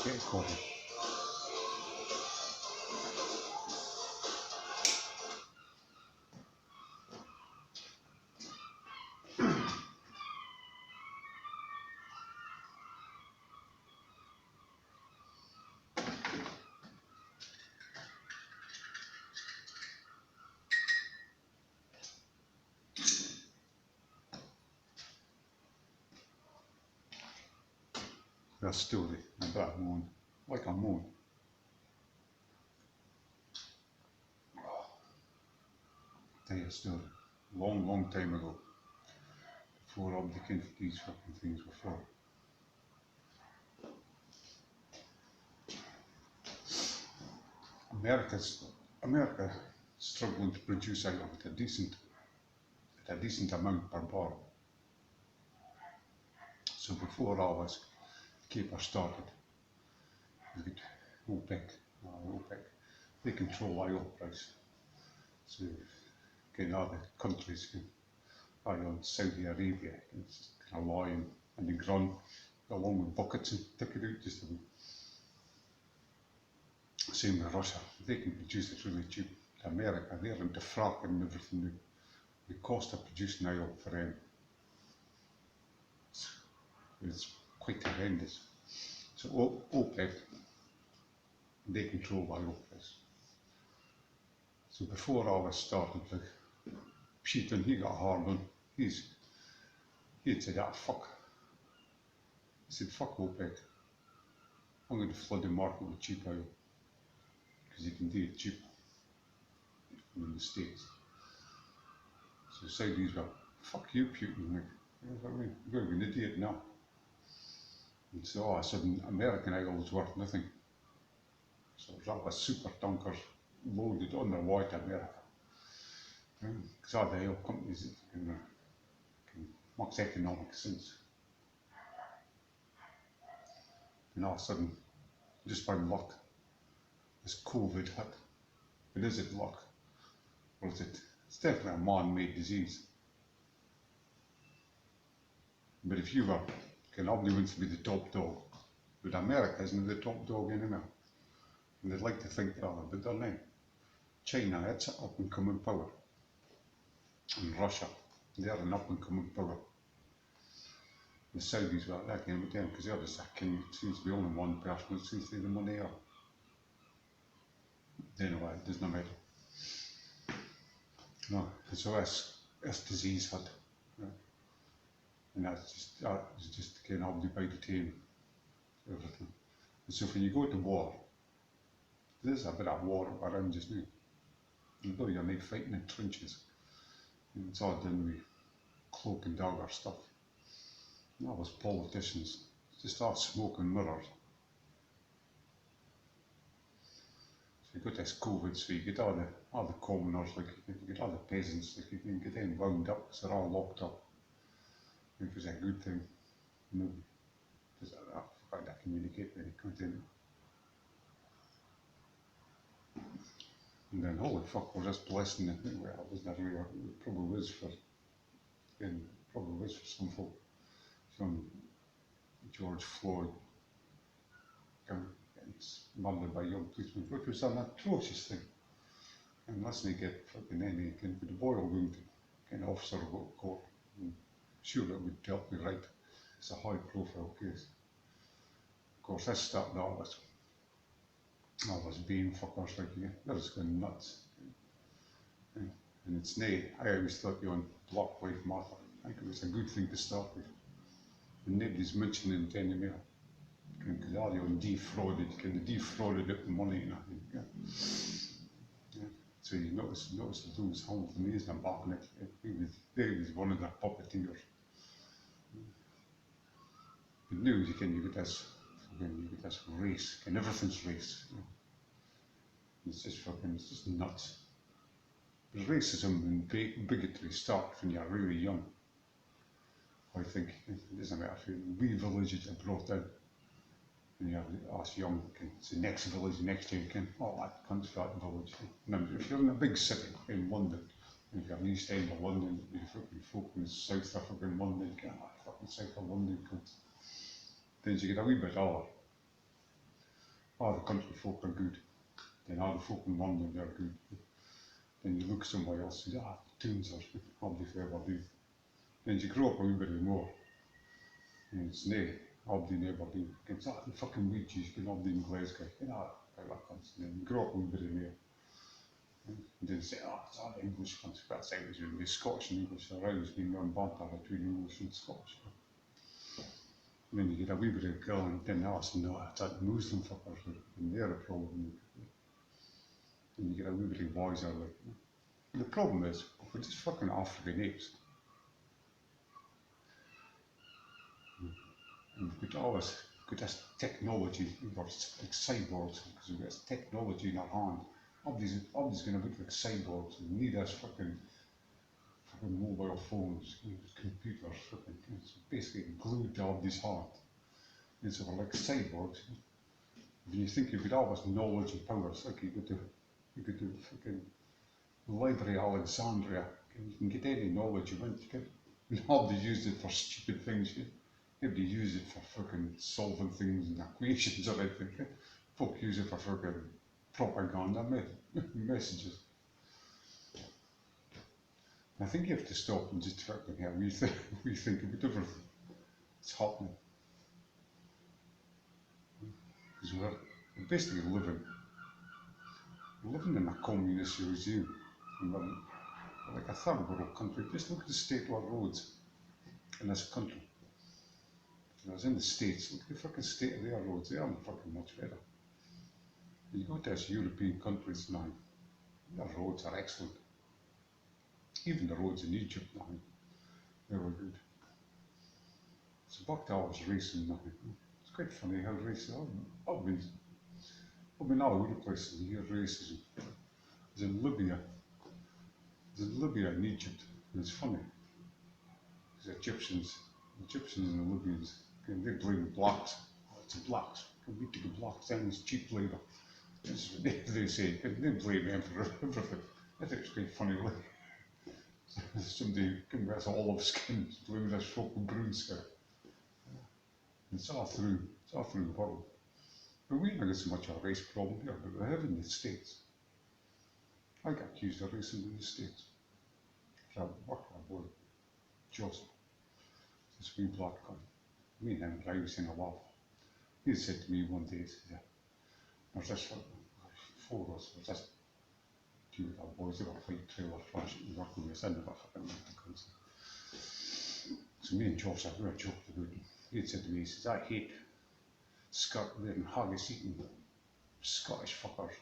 get coffee. That story about moan, like a moan. Tell you a story. Long time ago, before all the kind of these fucking things were for. America struggling to produce iron at a decent amount per barrel. So before all this caper started, you get OPEC, they control oil price. So other countries can on Saudi Arabia, it's kind of lying on the ground along with buckets and take it out just a bit. Same with Russia, they can produce it really cheap. America, they're into fracking and everything. The cost of producing oil for them is quite horrendous. So OPEC, they control oil price. So before all this started, like Putin, he got hard on. He'd said, fuck. He said, fuck OPEC. I'm going to flood the market with cheap oil. Because you can do it cheap in the States. So Saudis were, fuck you, Putin. Like, you're an idiot now. And so all of a sudden, American oil was worth nothing. So that was super tankers loaded on their way to America. Because all the oil companies can make economic sense. And all of a sudden, just by luck, this COVID hit. But is it luck? Or is it? It's definitely a man-made disease. But if you were, nobody wants to be the top dog. But America isn't the top dog anymore. And they'd like to think they are, but they're not. China, it's an up and coming power. And Russia, they're an up and coming power. The Saudis were that game with them because they're just a king. It seems to be only one person that seems to be the money are. Anyway, it doesn't matter. No, so this disease had. And that was just kind of by the team, everything. And so when you go to war, there's a bit of war around just now. You know, you're not fighting in trenches. And it's all done with cloak and dagger stuff. And that was politicians, just all smoke and mirrors. So you got this COVID, so you get all the commoners, like you get all the peasants, like you can get them wound up because they're all locked up. It was a good thing, you know, because I forgot to communicate when it comes in. And then, holy fuck, we're just blessing it. Well, it wasn't really, it probably was for some folk, from George Floyd, getting murdered by young policemen, which was an atrocious thing. And unless they get fucking any kind of the boil wound, kind of officer of court. Sure, it would help me right. It's a high profile case. Of course, this started all this. All this being fuckers like you, they're just going nuts. And it's nay, I always thought you on Black Lives Matter. I think it was a good thing to start with. And nobody's mentioning it anymore. Because all you defrauded, defrauded out the money and everything. Yeah. So you notice those whole knees and back on it. He was one of the puppeteers. But now you get this race, and everything's race. You know. It's just nuts. But racism and bigotry start when you're really young. I think it doesn't matter if we villages are brought down. And you have us young, it's the next village, next year, that comes from that village. Now, if you're in a big city in London, if you're in the East End of London, if you're folk in South Africa in London, you fucking South of London comes. Then you get a wee bit older. all the country folk are good, then all the folk in London they're good. Then you look somewhere else and say, the tunes are obviously ever do. Then you grow up a wee bit more, and it's nay, Aberdeen Aberdeen. It's the fucking wages, you know, Aberdeen Glasgow, I like that. And then you grow up a wee bit more. And then you say, it's all English country, but it's English, the Scottish and English are always been on banter between English and Scottish. And then you get a wee bit of girl, and then it's that Muslim fuckers, and they're a problem. And you get a wee bit of boys are like, the problem is, we're just fucking African apes. And we've got this technology, we're like cyborgs, because we've got this technology in our hand. Everybody's going to look like cyborgs, and need us fucking mobile phones, computers, it's basically glued to everybody's heart. And so we're like cyborgs. If you think you've got all this knowledge and power, it's like you go to fucking Library of Alexandria, you can get any knowledge you want. Nobody used it for stupid things. Everybody used it for fucking solving things and equations or anything. Folk use it for fucking propaganda messages. I think you have to stop and just fucking rethink about everything that's happening. Because we're basically living in a communist regime. And we're like a third world country. Just look at the state of our roads in this country. If I was in the States, look at the fucking state of their roads. They aren't fucking much better. You go to these European countries now, their roads are excellent. Even the roads in Egypt now, they were good. So back to all this racing now. It's quite funny how racing, I've been all over the place and hear racism. There's in Libya and Egypt, and it's funny. The Egyptians and the Libyans, they blame the blacks. It's the blacks. We take the blacks down as cheap labour. That's what they say. They blame them for everything. I think it's quite funny, really. Somebody can wear olive skin, blame this folk with brown skin. It's all through the world. But we don't get so much of a race problem here, but we have in the States. I got accused of racism in the States. I worked with a boy, Joseph, this wee black guy. Me and him were rousing a lot. He said to me one day, he said, there's this four of us, there's this two of our boys, they were quite trailer flash and working with us in the fucking country. So me and Joseph, we were joking about him. He said to me, he says, I hate skirt wearing, haggis eating Scottish fuckers.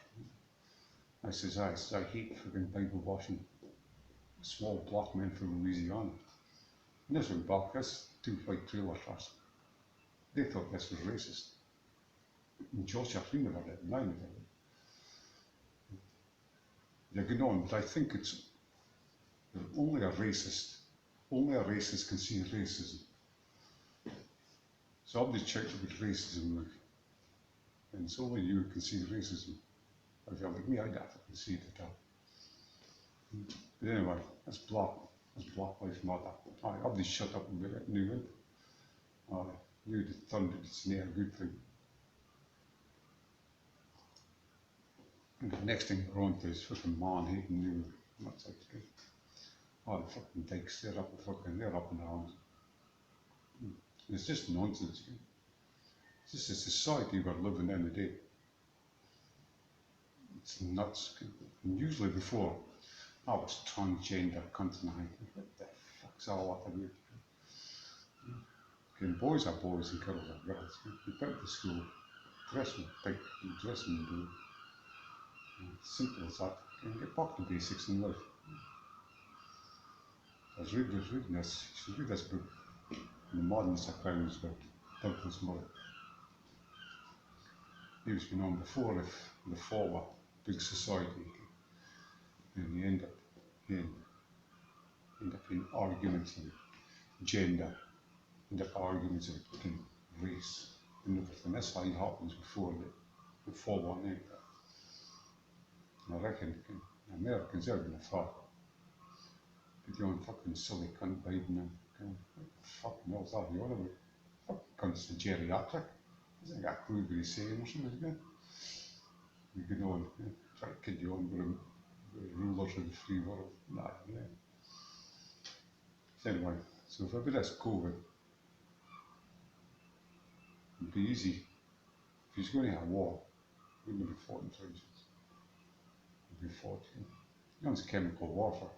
I says, I hate fucking Bible washing small black men from Louisiana. And this went back, this 2 white trailer trucks. They thought this was racist. And Joseph, we never did, and I never did. You're going on, but I think it's only a racist can see racism. So I'll be checked about racism, like, and it's only you can see racism. If you're like me, I definitely see it at all. But anyway, that's Black Lives Matter. I'll be shut up and it knew it. You turned it's near a good thing. And the next thing we're on to is fucking man hating you. That's like good. The fucking dykes, they're up in arms. It's just nonsense. It's just a society we're living in today. It's nuts. And usually before, I was transgender, cunt and what the fuck's all that about? Okay, boys are boys and girls are girls. You go to school, dress them tight, you dress them blue. Simple as that. You can get back to basics in life. I was reading this, you should read this book, The Modern Sopranos by Douglas Murray. He was going on before the fall of big society, and you end up in arguments on gender, end up arguments about race and everything. That's how it happens before the fall on it. And I reckon Americans are going to fuck. But you're on fucking silly cunt Biden and what the fucking hell's that you on about? Fucking cunt's the geriatric. He's ain't got a clue what he's saying or something again. you can on, try to kid you on with the rulers of the free world. Nah, yeah. So anyway, so if a bit less COVID, it'd be easy. If he's going to have war, we wouldn't be fought in trenches. We'd be fought, you know, it's chemical warfare.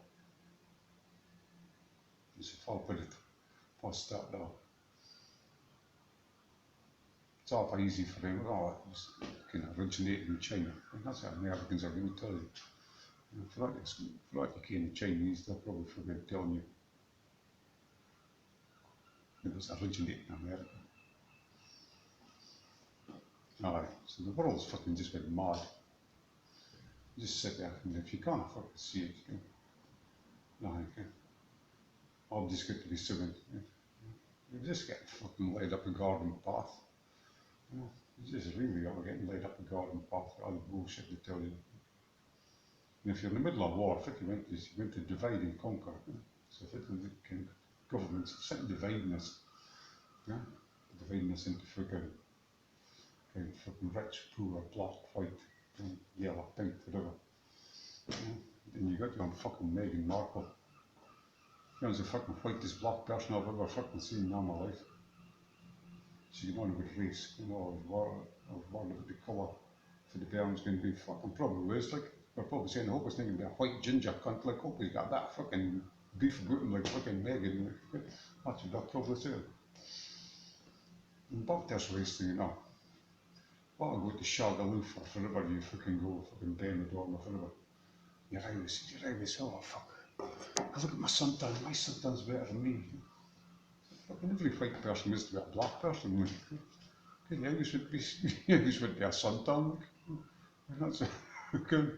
It's a fault, but it must start now. It's awful easy for them. Oh, it was kind of originated in China. And that's what Americans are going to tell you. If you like you came Chinese, they'll probably forget telling you it was originated in America. Alright, so the world's fucking just went mad. You just sit there, and if you can't fucking see it, you know, I'll just get to be swimming. You just get fucking laid up a garden path. You know, you just really are getting laid up a garden path for all the bullshit they tell you. And if you're in the middle of war, I think you went to divide and conquer. You know? So if the governments sit dividing us, you know, dividing us into fucking rich, poor, black, white, yellow, pink, whatever. You know? And you got your own fucking Meghan Markle. You know, the fucking whitest black person I've ever fucking seen in all my life. She can only with race, you know, I was worried about the colour for the bairn's going to be fucking probably is like, they're probably saying, I hope it's not going to be a white ginger cunt, like, hope he's got that fucking beef about him like fucking Meghan, like, that's what they're probably saying. And about this race thing, you know, well, I'll go to Shagaloo for forever, you fucking go, fucking Benidorm or forever. You're Irish, oh fuck. I look at my suntan's better than me. Fucking every white person used to be a black person. Like, the Irish would be, the Irish would be a suntan. Like, and that's kind of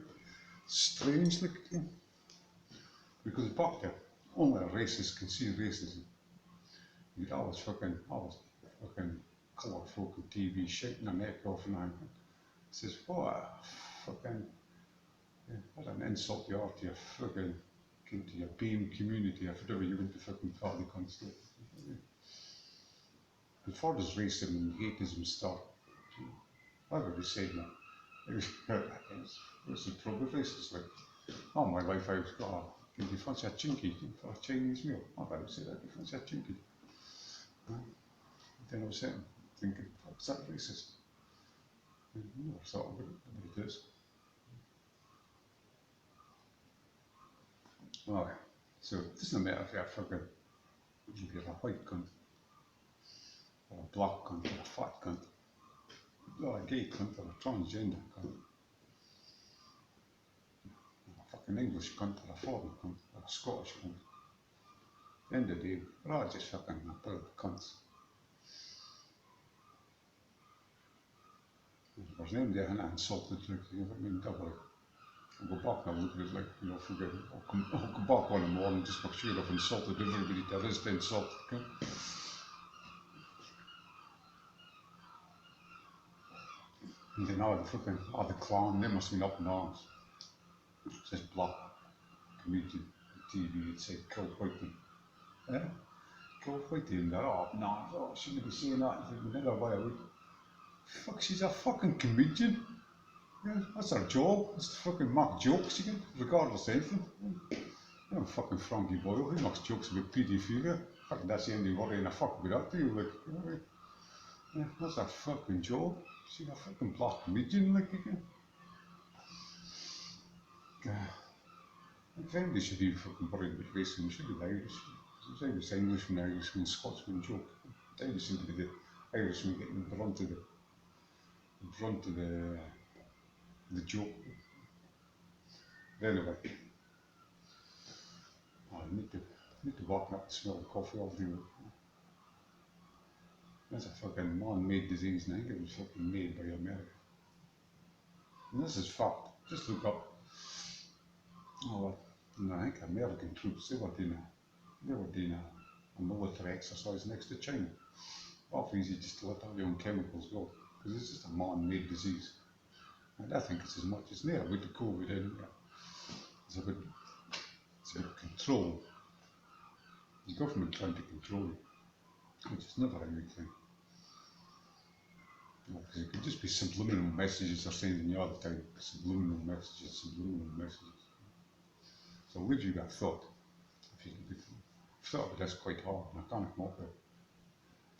strange, like, because back there, only a racist can see racism. You'd always fucking colour folk on TV shaking their neck off and I says, what fucking, what an insult you are to your fucking, to your BAME community or whatever you went to fucking call the country. As far as racism and hateism start, I've already said that. It's probably racist. Like, all my life I was going, do you fancy a chinky for a Chinese meal? I've already said that, do you fancy a chinky? Then I was sitting thinking, is that racist? I never thought about it, but it is. Alright, so it doesn't matter if you're fucking, if you're a white cunt, or a black cunt, or a fat cunt, or a gay cunt, or a transgender cunt, or a fucking English cunt, or a foreign cunt, or a Scottish cunt. At the end of the day, we're all just fucking a pair of cunts. If there's name there and insulted, like, you know what I mean, double. I'll go back and I'll look at it like, you know, forget it. I'll come back one morning and just make sure I've insulted everybody there is to insult. Okay? And then all the clown, they must have been up in arms. It says black comedian TV, it said kill Whitey. Yeah? Kill Whitey, and they're all up in arms. Oh, I shouldn't be saying that. Another way I would. Fuck, she's a fucking comedian. Yeah, that's her job. It's to fucking make jokes again, regardless of anything. You know, fucking Frankie Boyle, he makes jokes about paedophilia. Fucking that's the only worry in a fuck about that, do you? Like, you know, yeah, that's her fucking job. She's a fucking black comedian, like, again. If anybody should be fucking worried about racism, should be the Irish. There's Irish Englishmen, Irishmen, Scotsmen joke. The Irish seem to be the Irishmen getting the brunt of the joke. But anyway, I need to walk up and smell the coffee all day. That's a fucking man-made disease, and I think it was fucking made by America. And this is fact. Just look up. Oh, I think American troops, they were doing a military exercise next to China. Awful easy just to let all your own chemicals go, because it's just a man-made disease. And I think it's as much as near with the COVID anyway. It's about control. The government trying to control you, which is never a good thing. Okay, it could just be subliminal messages they're sending you all the time. Subliminal messages, subliminal messages. So if you got thought, if you could thought of this quite hard, and I can't come up with it.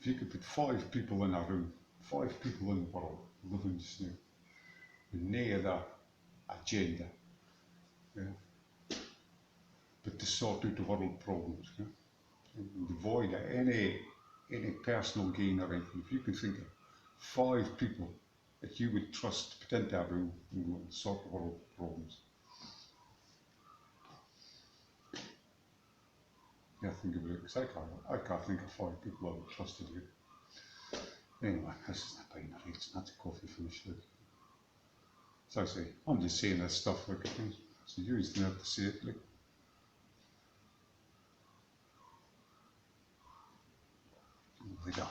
If you could put 5 people in a room, 5 people in the world living just now, with no other agenda, yeah, but to sort out the world problems, yeah, and devoid of any personal gain or anything. If you could think of 5 people that you would trust to put into a room and go and sort the world problems. Yeah, think about it, because I can't think of 5 people I would trust to do it. Anyway, this is not binary, it's not the coffee finish. Like. So I say, I'm just saying this stuff, like, so you used to have to say it, like. There we go.